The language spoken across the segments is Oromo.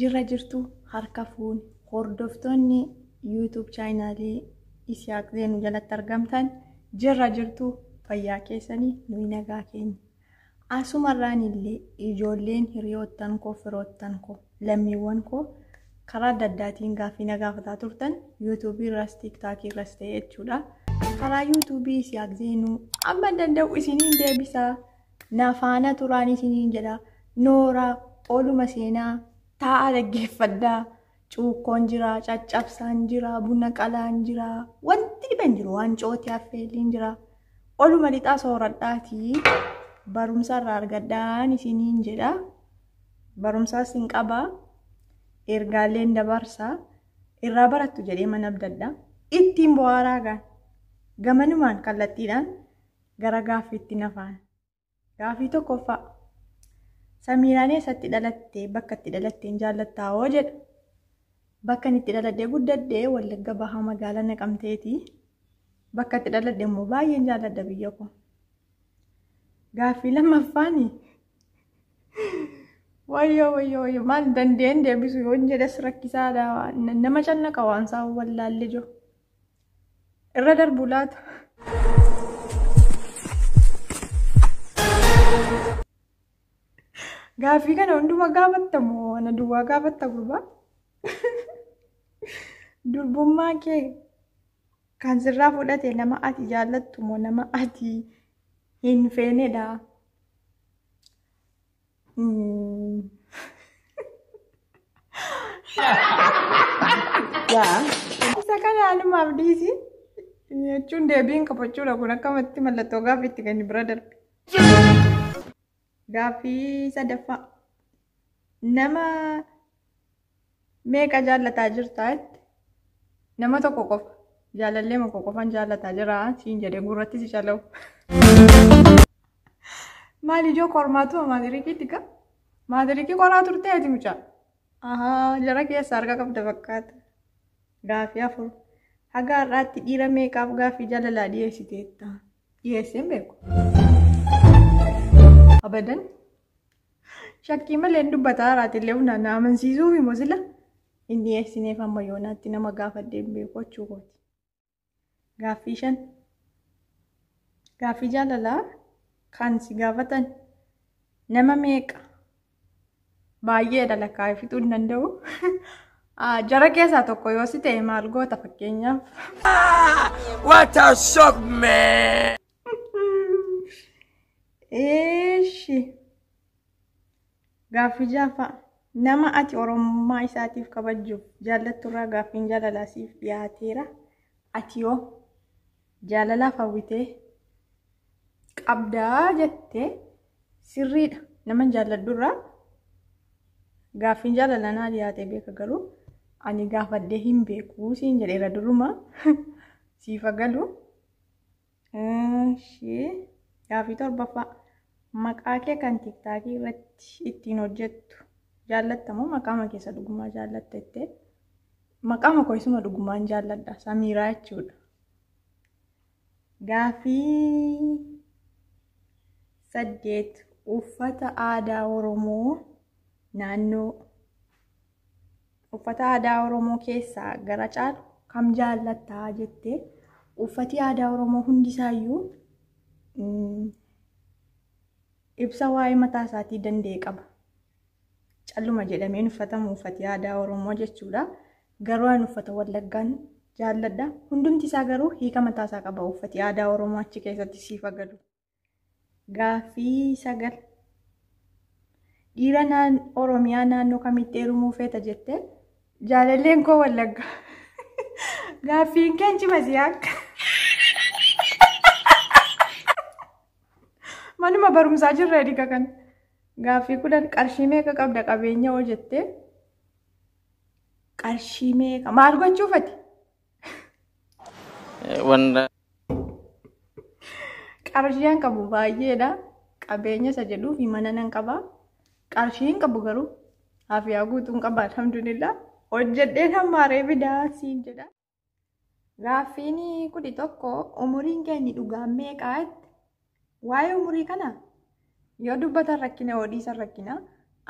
Jirra jirtu harka fuuni hordoftoonni YouTube chaanaalii Isaaq Zeenuu jalatti argamtan jirra jirtu fayyaa keessanii nuyi nagaa keenya. Asumarraan illee ijoolleen hiriyoottan koo firoottan koo lammiiwwan koo karaa daddaatiin gaaffii nagaafataa turtan YouTube irras TikTok irras ta'e jechuudha. Karaa YouTube Isaaq Zeenuu amma danda'u isiniin deebisaa nafaana turaan isiniin jedha noora ooluma seenaa ta'a dhaggeeffadhaa cuukkoon jira caccabsaan jira buna qalaan jira wanti dhiban jiru waan cooti affeeliin jira ooluma lixaa sooradhaatii barumsa irraa argadhaan isiniin jedha barumsaas hin qaba ergaaleen dabarsaa irraa barattu jedhee mana abdadha ittiin bu'aaraa gamanumaan kallattiidhaan gara gaaffiitti nafaan gaaffii tokkoffaa Samiiraan eessatti dhalattee bakka itti dhalatteen jaallattaa hoo jedha. Bakka itti dhaladhee guddadhee Wallagga Bahaa magaalaa Naqamteeti. Bakka itti dhaladhee immoo baay'een jaalladha biyya koo. Gaaffii lammaffaani. Wayyoo maal dandeen deebisu yoo jedhes rakkisaadha nama cannaqa waan isaa wallaalle jiru. Irra darbuu laata. Gaaffii kana hunduma gaafattamoo ana duwwaa gaafatta gurbaa. Durbummaa kee kan sirraa fudhate nama ati jaallattu moo nama ati hin feenedha. Isa kana anumaaf dhiisi jechuun deebiin qabachuudha kun akkamatti mallattoo gaaffiitti kan bira darbe. Gaaffii sadaffaa nama meeqa jaallataa jirtaatti nama tokko qofa jaalallee maqoo qofaan jaallataa jira siin jedhee gurratti si calawu. Maal ijoo kormaatu maatiriikiitti ka maatiriikii qoraa turteeti mucaa. Jara keessa harka qabda fakkaata. Gaaffii afur haga har'aatti dhiira meeqaaf gaaffii jaalalaa dhiyeessiteetta dhiyeesseen beeku. Abadan shakkii malee dubbataa haaraa humna na amansiisuu fi mosila inni eessineef amma yoonaatti nama gaafadhee beeku jechuudha. Gaaffii shan gaaffii jaalalaa kan si gaafatan nama meeqa baay'ee dhalakkaa fixuu hin danda'u. Jara keessaa tokko yoo si ta'e maal goota fakkeenyaaf. What a shock man! Gaaffii jaffaa nama ati oromummaa isaatiif kabajuuf jaallatturraa gaaffiin jaalalaa siif dhiyaateera. Ati yoo jaalalaaf hawwitee qabdaa jettee sirriidha nama jaalladhurraa gaaffiin jaalalaa naa dhiyaatee beeka garuu ani gaafadhee hin beeku siin jedheera duruma siifa galu. Gaaffii torbaffaa maqaa kee kan TikTokii irratti ittiin hojjettu jaallattamoo maqaama keessa dhugumaa jaallatta jettee maqaama koo isuma dhugumaan jaalladha Samiiraa jechuudha. Gaaffii 8 uffata aadaa Oromoo naannoo uffata aadaa Oromoo keessaa gara caalu kam jaallattaa jettee uffati aadaa Oromoo hundisaayyuu ibsa waa'ee mataa isaatii danda'e qaba. Calluma jedhameen uffatamu uffati aadaa Oromoo jechuudha. Garuu ani uffata Wallaggaan jaalladha. Hundumti isaa garuu hiika mataa isaa qaba uffati aadaa Oromoo achi keessatti siifa galu. Gaaffii 9 dhiira Oromiyaa naannoo kamitti heerumuu feeta jettee jaalalleen koo Wallagga. Gaaffiin kee cima siyaaq. Manuma barumsaa jirra edika kan gaaffii 10 qarshii meeqa qabda qabeenya hoo jettee qarshii meeqa maal gochuufati? Qarshiin qabu baay'eedha qabeenya isa jedhuu fi mana nan qaba qarshiin qabu garuu hafiyaa guutuun qaba alhamdulillah hojjedheen hammaaree bidaa siin jedha. Gaaffiin 11 umuriin keenya dhugaan meeqaatti? Waa'ee umurii kana yoo dubbatan rakkina odii san rakkina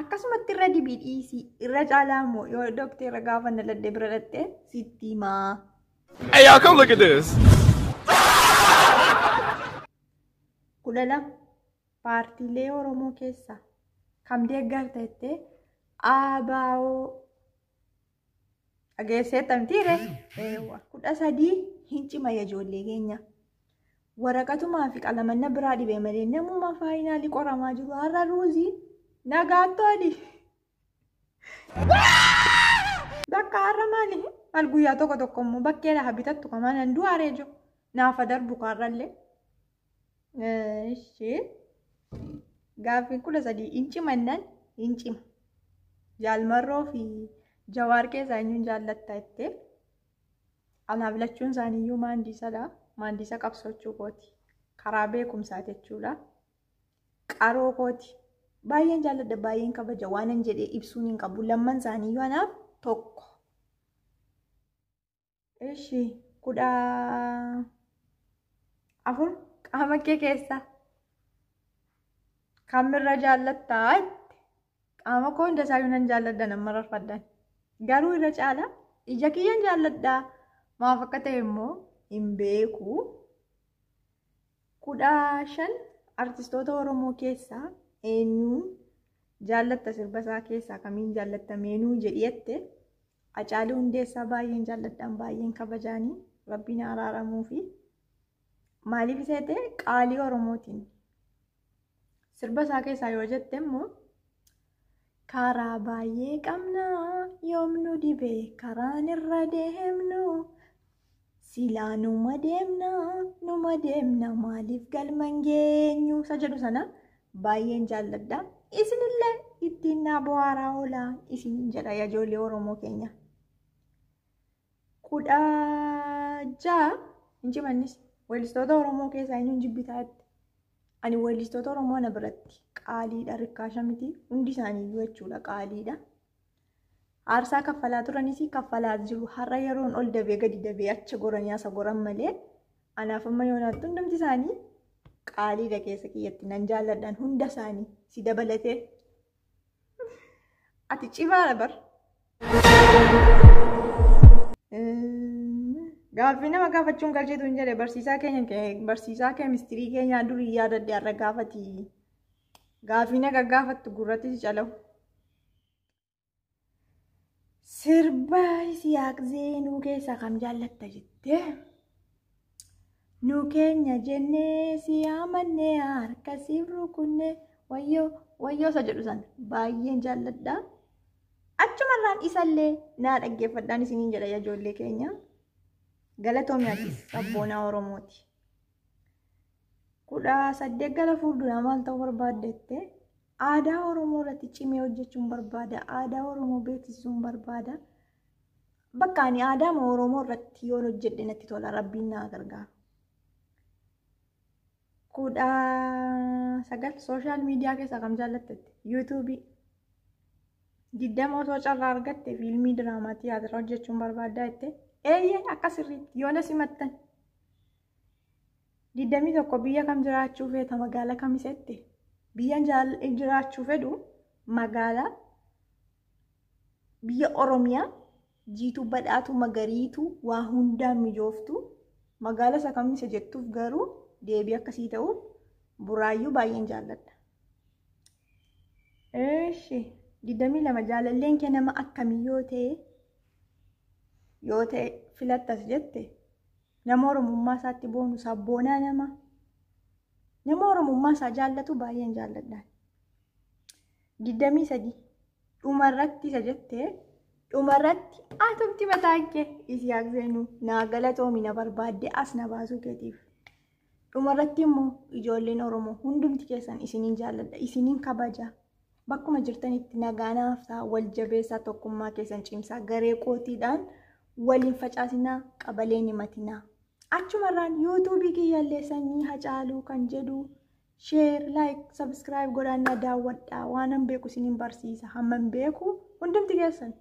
akkasumatti irra dibii dhiisii irra caalaa immoo yoo doktara gaafa naladde bira dhatte sitti himaa. Hey, y'all, come look at this. Kudhala paartiilee Oromoo keessaa kam deeggarta jettee ABO dhageessee tamtiire 13 hin cima ijoollee keenya. Waraqatumaa fi qalamanna biraa dhibee malee namuma faayinaalii qoramaa jiru har'a ruuzii nagaattooni. Bakka har'a maali? Al guyyaa tokko immoo bakkee lafa bitattu kamaan handuu areejo naafa darbu kaarrallee. Gaaffiin 13 hin cimannan hin cima. Jaalmarroo fi Jawaar keessaa eenyuun jaallatta jettee anaaf lachuun isaaniiyyuu maandiisadha. Maandisa qabsochuu kooti. Karaa beekumsaa jechuudha. Qaroo kooti. Baay'een jaalladha, baay'een kabaja waanan jedhee ibsuun hin qabu. Lamman isaaniiyyuu anaaf tokko. Ishi 14 qaama kee keessaa kamirra jaallattaa? Qaama koo hunda isaayyuu nan jaalladha nama rarfaddan. Garuu irra caala ija kiyyaan jaalladhaa. Maaf akka ta'e immoo hin beeku. 15 artistoota Oromoo keessaa eenyuun jaallatta sirba isaa keessaa kamiin jaallatta meenuu jedhiyette Hacaaluu Hundeessaa baay'een jaalladhaan baay'een kabajaanii rabbiin araaramuu fi maaliif isa ta'e qaalii Oromootiin sirba isaa keessaa yoo jette immoo karaa baay'ee qabnaa yoomnu dibee karaan irra deemnu. Silaa numa deemna maaliif galman geenyu isa jedhu sana baay'een jaalladha. Isinillee ittiin naa bohaaraa oolaa isin jedha ijoollee Oromoo keenya. 16 hin cimannis weellistoota Oromoo keessaa eenyuun jibbitaa jette. Ani weellistoota Oromoo na biratti qaaliidha, rikkaasha miti hundi isaaniiyyuu jechuudha qaaliidha. Aarsaa kaffalaa turanis kaffalaa jiru har'a yeroon ol dabee gadi dabee acha goranii asa goran malee anaaf amma yoonaatti hundumti isaanii qaaliidha keessa kiyyatti nan jaalladhaan hunda isaanii si dabalatee. Ati cimaadha bar. Gaaffii nama gaafachuun galcheetu hin jedhe barsiisaa keemistirii keenyaa durii yaadadde har'a gaafati. Gaaffii na gaggaafattu gurratti si calahu. Sirba Isaaq Zeenuu keessaa kam jaallatta jettee? Nu keenya jennee si amannee harka siif rukunnee wayyoo isa jedhu sana baay'een jaalladha. Achumarraan isallee naa dhaggeeffadhaan isiniin jedha ijoollee keenya. Galatoomiyaattis sabboonaa Oromooti. 18 gara fuulduraa maal ta'uu barbaaddettee? Aadaa Oromoo irratti cimee hojjechuun barbaada. Aadaa Oromoo beeksisuun barbaada. Bakka ani aadaa Oromoo irratti yoo hojjedhe natti tola. Rabbiin na gargaara. 19 sooshaal miidiyaa keessaa kam jaallattette? Yuutuubii. 20 osoo carraa argatte fiilmii diraamaa tiyaatira hojjechuun barbaaddaa jette. Eeyyee akkasirriitti yoo na simattan. 21 biyya kam jiraachuu feeta magaalaa kamisette? Biyya jiraachuu fedhu magaalaa biyya Oromiyaa jiituu badhaatu magariitu waa hundaan mijooftu magaalaa isa kamise jettuuf garuu deebii akkasii ta'u buraayyuu baay'een jaalladha. Eeshi 22 jaalalleen kee nama akkamii yoo ta'e filattas jette nama Oromummaa isaatti boonu sabboonaa nama Oromummaa isaa jaallatu baay'een jaalladhaan. 23 dhumarratti isa jettee dhumarratti atumti mataa kee Isaaq Zeenuu naa galatoomi na barbaadde as na baasuu keetiif. Dhumarratti immoo ijoolleen Oromoo hundumti keessan isiniin jaalladha, isiniin kabaja. Bakkuma jirtanitti nagaa naaf ta'a, wal jabeessaa tokkummaa keessan cimsaa garee qootiidhaan waliin facaasinaa qabaleen himatinaa. Achumarraan yuutuubii kiyyaallee sanyii Hacaaluu kan jedhu share, like, subscribe godhaan na daawwadhaa. Waan an beeku isiniin barsiisa. Hamman beeku hundumti keessan